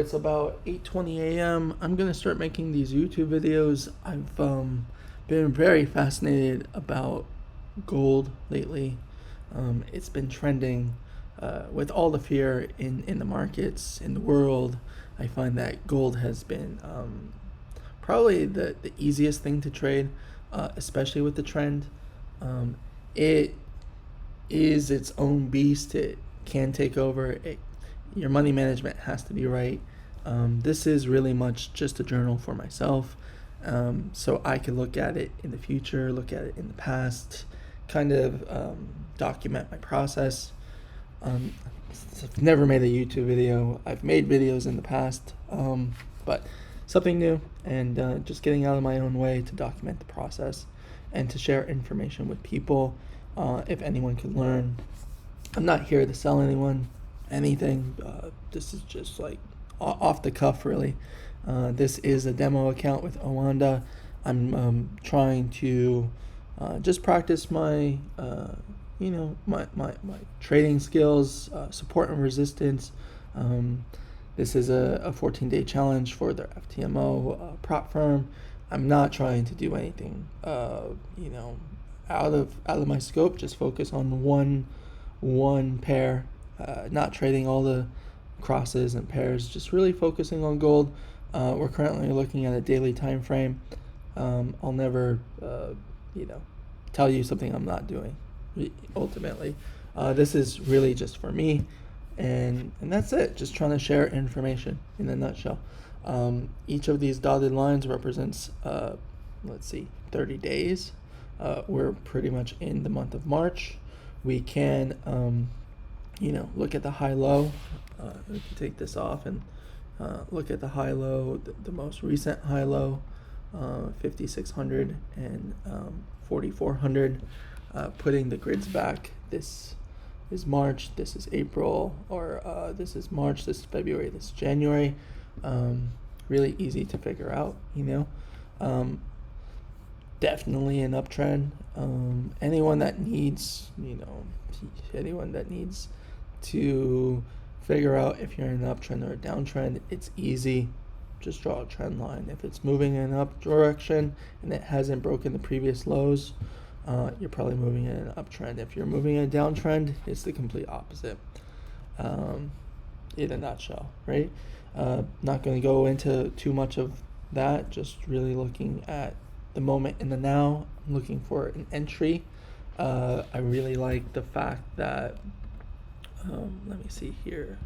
it's about 8:20 a.m. I'm gonna start making these YouTube videos. I've been very fascinated about gold lately. It's been trending with all the fear in the markets, in the world. I find that gold has been probably the easiest thing to trade, especially with the trend. It is its own beast. It can take over. Your money management has to be right. This is really much just a journal for myself, so I can look at it in the future, look at it in the past, kind of document my process. I've never made a YouTube video. I've made videos in the past, but something new, and just getting out of my own way to document the process and to share information with people. If anyone could learn, I'm not here to sell anyone anything. This is just like off the cuff, really. This is a demo account with Owanda. I'm trying to just practice my my trading skills, support and resistance. This is a 14-day challenge for their FTMO prop firm. I'm not trying to do anything out of my scope. Just focus on one pair, not trading all the crosses and pairs, just really focusing on gold. We're currently looking at a daily time frame. I'll never tell you something I'm not doing. Ultimately, this is really just for me, and that's it. Just trying to share information in a nutshell. Each of these dotted lines represents 30 days. We're pretty much in the month of March. We can look at the high-low. We can take this off and look at the high-low, the most recent high-low, 5,600 and 4,400. Putting the grids back. This is March, this is April, or this is March, this is February, this is January. Really easy to figure out, definitely an uptrend. Anyone that needs to figure out if you're in an uptrend or a downtrend, it's easy. Just draw a trend line. If it's moving in an up direction and it hasn't broken the previous lows, you're probably moving in an uptrend. If you're moving in a downtrend, it's the complete opposite. In a nutshell, right? Not going to go into too much of that. Just really looking at the moment in the now. I'm looking for an entry. I really like the fact that let me see here.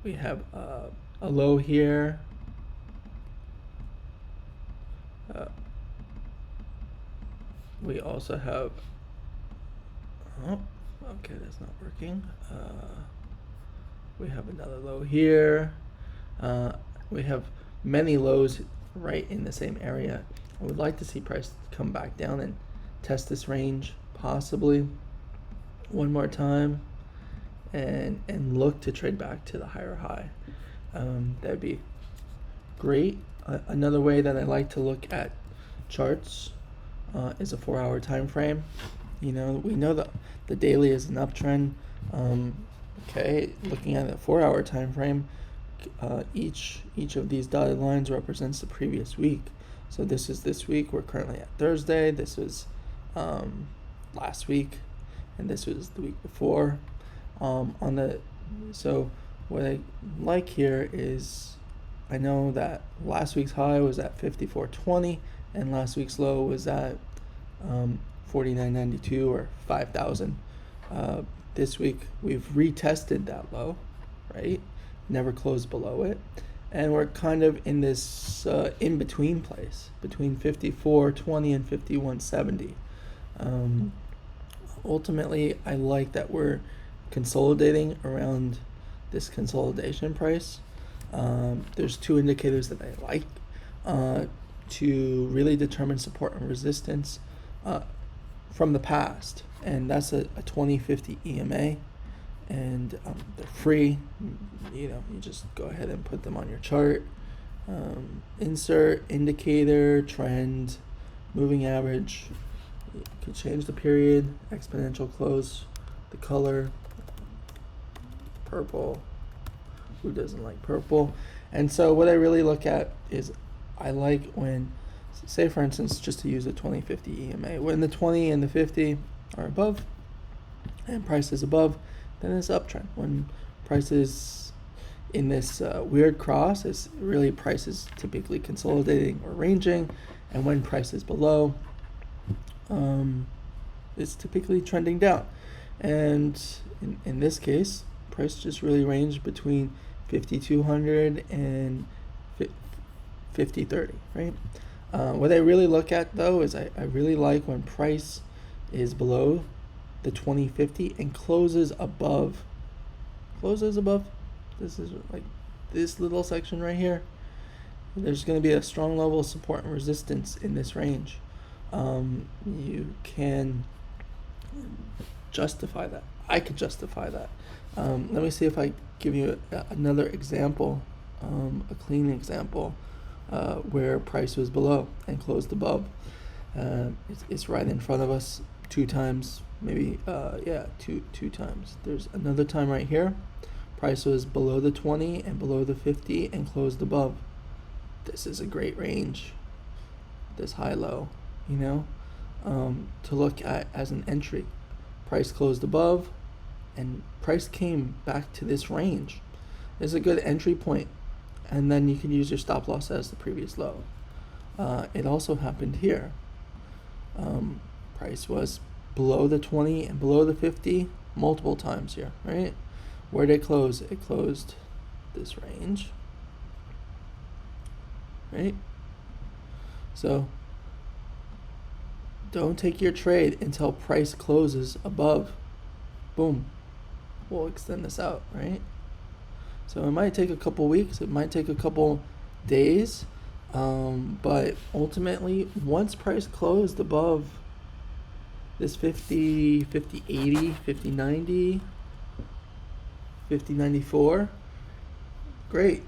We have a low here. We also have, okay, that's not working. We have another low here. We have many lows right in the same area. I would like to see price come back down and test this range possibly one more time and look to trade back to the higher high. That'd be great. Another way that I like to look at charts is a 4-hour time frame. We know that the daily is an uptrend. Okay, looking at a 4-hour time frame, each of these dotted lines represents the previous week. So this is this week. We're currently at Thursday. This was last week, and this was the week before. So what I like here is I know that last week's high was at 54.20 and last week's low was at 49.92 or 5,000. This week we've retested that low, right? Never closed below it, and we're kind of in this in-between place between 54.20 and 51.70. Ultimately, I like that we're consolidating around this consolidation price. There's two indicators that I like to really determine support and resistance from the past, and that's a 2050 EMA, and they're free. You just go ahead and put them on your chart. Insert, indicator, trend, moving average. You can change the period, exponential close, the color, purple. Who doesn't like purple? And so what I really look at is I like when, say for instance, just to use the 2050 EMA, when the 20 and the 50 are above and price is above, then it's uptrend. When price is in this weird cross, it's really price is typically consolidating or ranging, and when price is below, it's typically trending down. And in this case, price just really ranged between 5,200 and 50.30, right? What I really look at though is I really like when price is below the 2050 and closes above. This is like this little section right here. There's going to be a strong level of support and resistance in this range. You can justify that. I could justify that. Let me see if I give you another example, a clean example, where price was below and closed above. It's right in front of us 2 times, maybe, two times. There's another time right here. Price was below the 20 and below the 50 and closed above. This is a great range, this high-low, you know, to look at as an entry. Price closed above and price came back to this range. It's a good entry point, and then you can use your stop loss as the previous low. It also happened here. Price was below the 20 and below the 50 multiple times here, right? Where did it close? It closed this range, right? So don't take your trade until price closes above. Boom. We'll extend this out, right? So it might take a couple weeks, it might take a couple days, but ultimately once price closed above this 50, 50.80, 50.90, 50.94, great.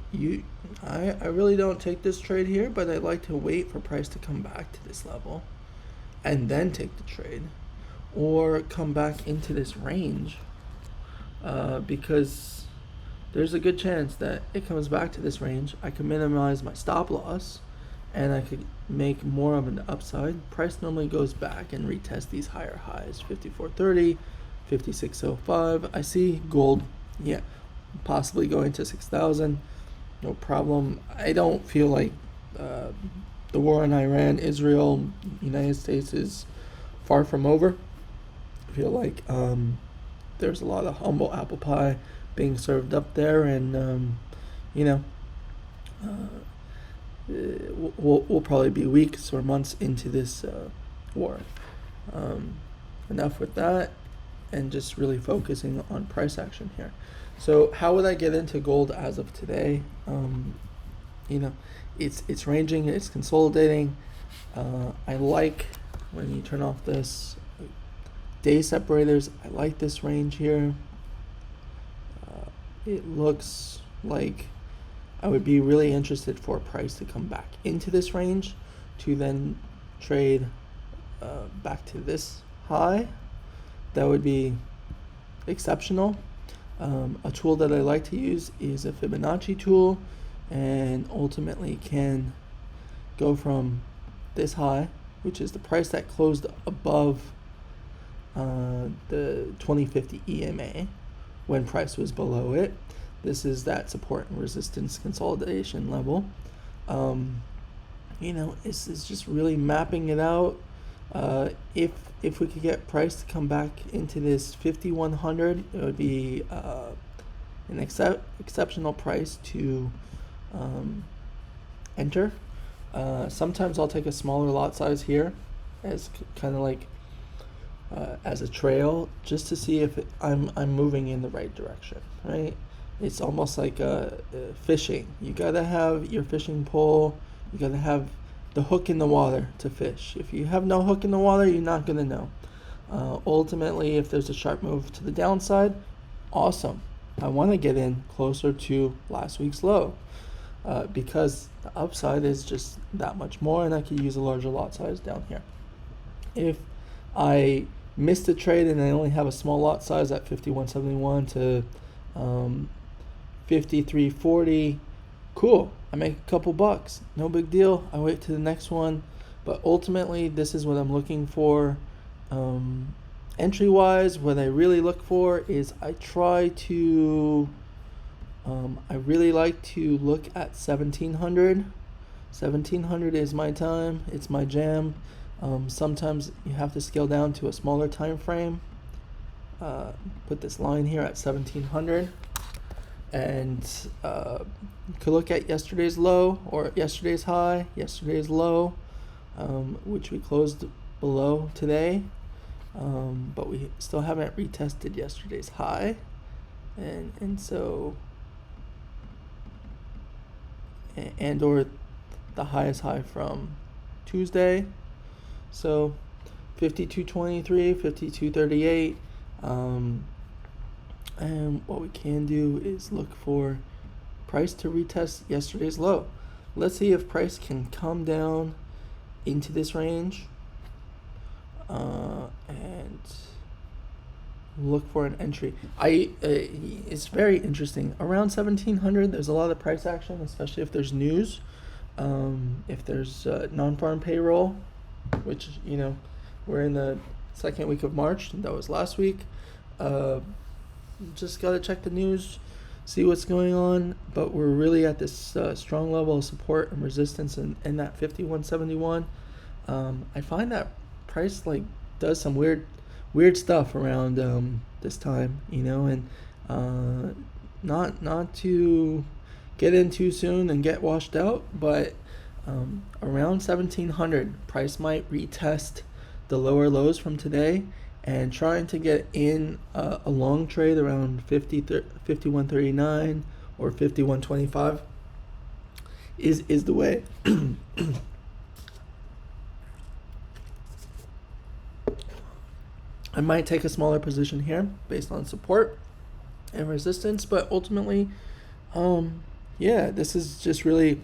I really don't take this trade here, but I like to wait for price to come back to this level and then take the trade, or come back into this range, because there's a good chance that it comes back to this range. I can minimize my stop loss and I could make more of an upside. Price normally goes back and retests these higher highs, 54.30, 56.05. I see gold, yeah, possibly going to 6,000, no problem. I don't feel like the war in Iran, Israel, United States is far from over. I feel like there's a lot of humble apple pie being served up there, and we'll probably be weeks or months into this war. Enough with that, and just really focusing on price action here. So how would I get into gold as of today? It's ranging, it's consolidating. I like when you turn off this day separators. I like this range here. It looks like I would be really interested for price to come back into this range to then trade back to this high. That would be exceptional. A tool that I like to use is a Fibonacci tool, and ultimately can go from this high, which is the price that closed above the 2050 EMA when price was below it. This is that support and resistance consolidation level. This is just really mapping it out. If we could get price to come back into this 5100, it would be an exceptional price to enter. Sometimes I'll take a smaller lot size here as kind of like as a trail, just to see if I'm moving in the right direction, right? It's almost like fishing. You gotta have your fishing pole, you gotta have the hook in the water to fish. If you have no hook in the water, you're not gonna know. Ultimately, if there's a sharp move to the downside, awesome. I want to get in closer to last week's low, because the upside is just that much more, and I could use a larger lot size down here. If I missed a trade and I only have a small lot size at 51.71 to 53.40. Cool, I make a couple bucks, no big deal. I wait to the next one, but ultimately this is what I'm looking for. Entry wise, what I really look for is I really like to look at 1700. 1700 is my time, it's my jam. Sometimes you have to scale down to a smaller time frame. Put this line here at 1700, and you could look at yesterday's low or yesterday's high, yesterday's low, which we closed below today, but we still haven't retested yesterday's high, and so or the highest high from Tuesday. So 52.23, 52.38. And what we can do is look for price to retest yesterday's low. Let's see if price can come down into this range, and look for an entry. It's very interesting. Around 1700, there's a lot of price action, especially if there's news. If there's non-farm payroll, which, we're in the second week of March, that was last week. Just gotta check the news, see what's going on, but we're really at this strong level of support and resistance in that 51.71. I find that price does some weird stuff around this time, and not to get in too soon and get washed out, but around 1700, price might retest the lower lows from today, and trying to get in a long trade around 51.39 or 51.25 is the way. I might take a smaller position here based on support and resistance, but ultimately, this is just really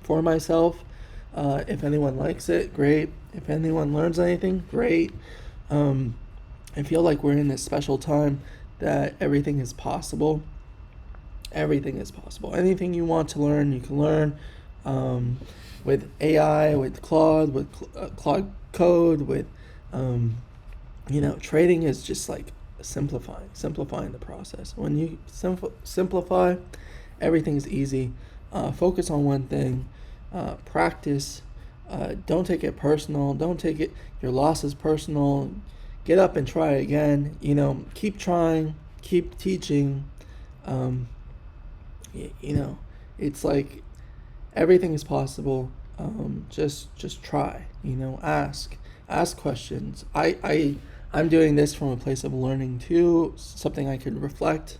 for myself. If anyone likes it, great. If anyone learns anything, great. I feel like we're in this special time that everything is possible. Everything is possible. Anything you want to learn, you can learn. With AI, with Claude, with Claude Code, with trading is just simplifying the process. When you simplify, everything's easy. Focus on one thing. Practice. Don't take it personal. Don't take your losses personal. Get up and try again. Keep trying. Keep teaching. It's like everything is possible. Just try. Ask questions. I'm doing this from a place of learning too. Something I could reflect.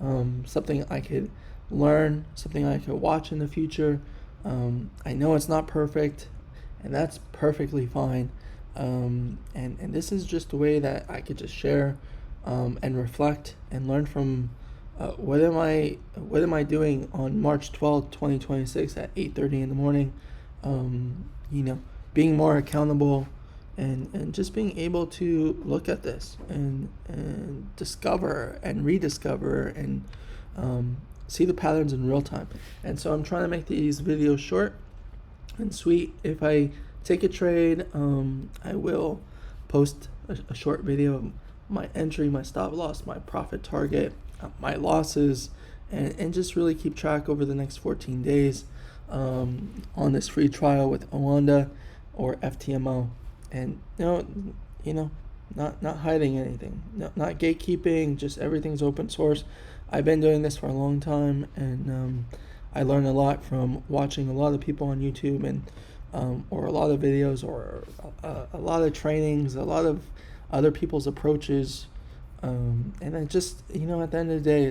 Something I could learn. Something I could watch in the future. I know it's not perfect, and that's perfectly fine. And this is just a way that I could just share and reflect and learn from what am I doing on March 12th, 2026 at 8:30 in the morning. Being more accountable and just being able to look at this and discover and rediscover and see the patterns in real time. And so I'm trying to make these videos short and sweet. If I take a trade, I will post a short video of my entry, my stop loss, my profit target, my losses, and just really keep track over the next 14 days on this free trial with Oanda or FTMO. And not hiding anything, not gatekeeping, just everything's open source. I've been doing this for a long time, and I learn a lot from watching a lot of people on YouTube and or a lot of videos or a lot of trainings, a lot of other people's approaches, and I just at the end of the day,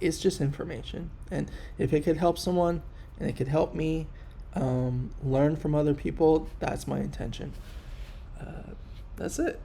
it's just information, and if it could help someone and it could help me learn from other people, that's my intention. That's it.